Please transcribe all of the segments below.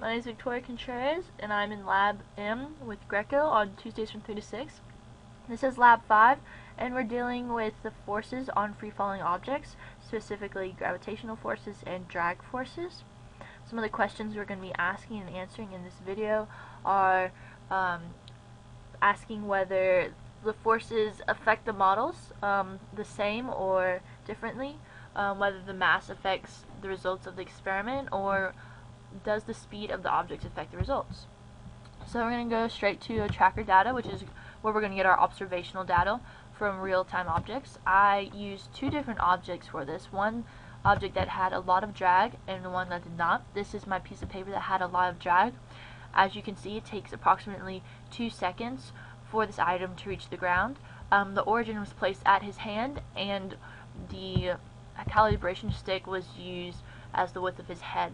My name is Victoria Contreras, and I'm in Lab M with Greco on Tuesdays from 3 to 6. This is Lab 5, and we're dealing with the forces on free-falling objects, specifically gravitational forces and drag forces. Some of the questions we're going to be asking and answering in this video are asking whether the forces affect the models the same or differently, whether the mass affects the results of the experiment, or does the speed of the objects affect the results. So we're going to go straight to tracker data, which is where we're going to get our observational data from real-time objects. I used two different objects for this. One object that had a lot of drag and one that did not. This is my piece of paper that had a lot of drag. As you can see, it takes approximately 2 seconds for this item to reach the ground. The origin was placed at his hand, and the calibration stick was used as the width of his head.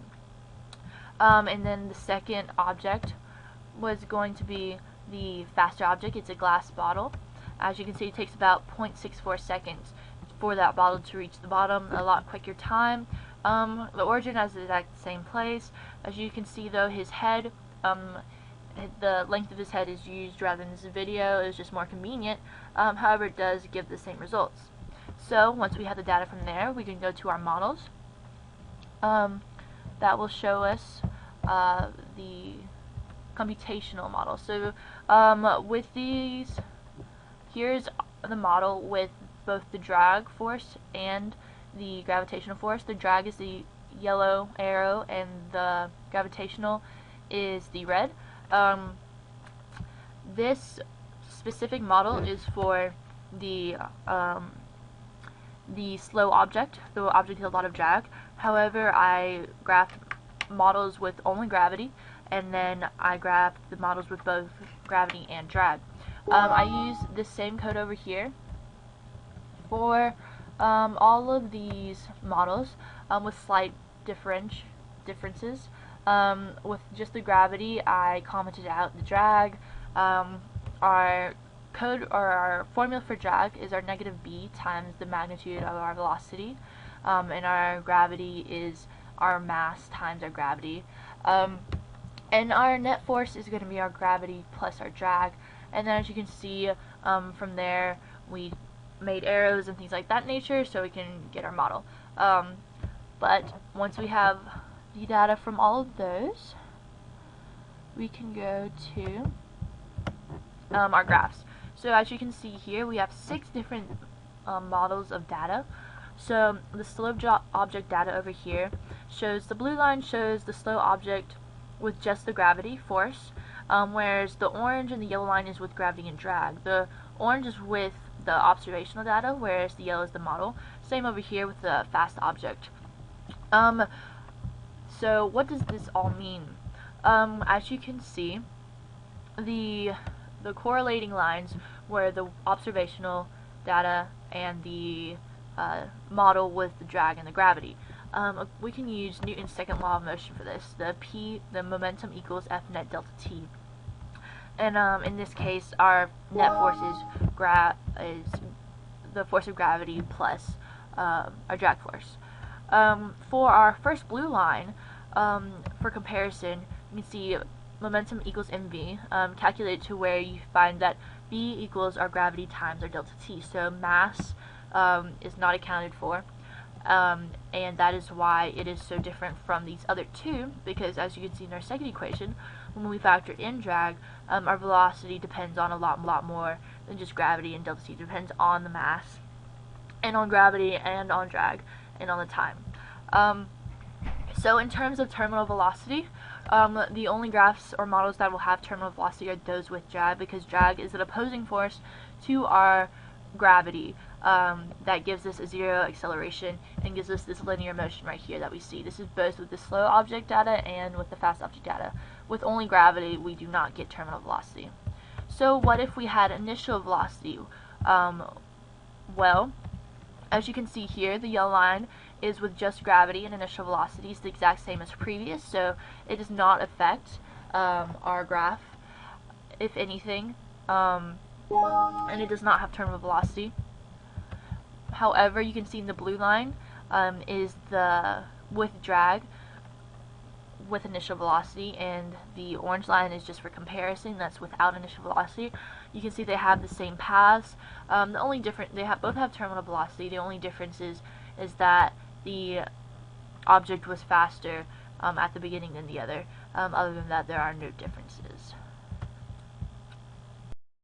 And then the second object was going to be the faster object. It's a glass bottle. As you can see, it takes about 0.64 seconds for that bottle to reach the bottom, a lot quicker time. The origin is the exact same place. As you can see though, his head, the length of his head is used rather than this video. It's just more convenient. However, it does give the same results. So once we have the data from there, we can go to our models. That will show us the computational model. So with these, here's the model with both the drag force and the gravitational force. The drag is the yellow arrow and the gravitational is the red. This specific model is for the slow object, the object with a lot of drag. However, I graphed models with only gravity, and then I graphed the models with both gravity and drag. I use this same code over here for all of these models with slight differences. With just the gravity, I commented out the drag. Our code, or our formula for drag, is our negative b times the magnitude of our velocity, and our gravity is our mass times our gravity. And our net force is going to be our gravity plus our drag. And then as you can see, from there we made arrows and things like that nature so we can get our model. But once we have the data from all of those, we can go to our graphs. So as you can see here, we have 6 different models of data. So the slow object data over here shows, the blue line shows the slow object with just the gravity force, whereas the orange and the yellow line is with gravity and drag. The orange is with the observational data, whereas the yellow is the model. Same over here with the fast object. So what does this all mean? As you can see, the correlating lines where the observational data and the model with the drag and the gravity. We can use Newton's second law of motion for this. The momentum equals F net delta T. And in this case, our net force is the force of gravity plus our drag force. For our first blue line, for comparison, you can see momentum equals mv, calculated to where you find that v equals our gravity times our delta T. So mass is not accounted for, and that is why it is so different from these other two, because as you can see in our second equation, when we factor in drag, our velocity depends on a lot more than just gravity, and delta T depends on the mass, and on gravity, and on drag, and on the time. So in terms of terminal velocity, the only graphs or models that will have terminal velocity are those with drag, because drag is an opposing force to our gravity that gives us a zero acceleration and gives us this linear motion right here that we see. This is both with the slow object data and with the fast object data. With only gravity, we do not get terminal velocity. So what if we had initial velocity? Well, as you can see here, the yellow line is with just gravity, and initial velocity is the exact same as previous, so it does not affect our graph, if anything, and it does not have terminal velocity. However, you can see in the blue line is the with drag, with initial velocity, and the orange line is just for comparison, that's without initial velocity. You can see they have the same paths. The only difference, both have terminal velocity. The only difference is that the object was faster at the beginning than the other. Other than that, there are no differences.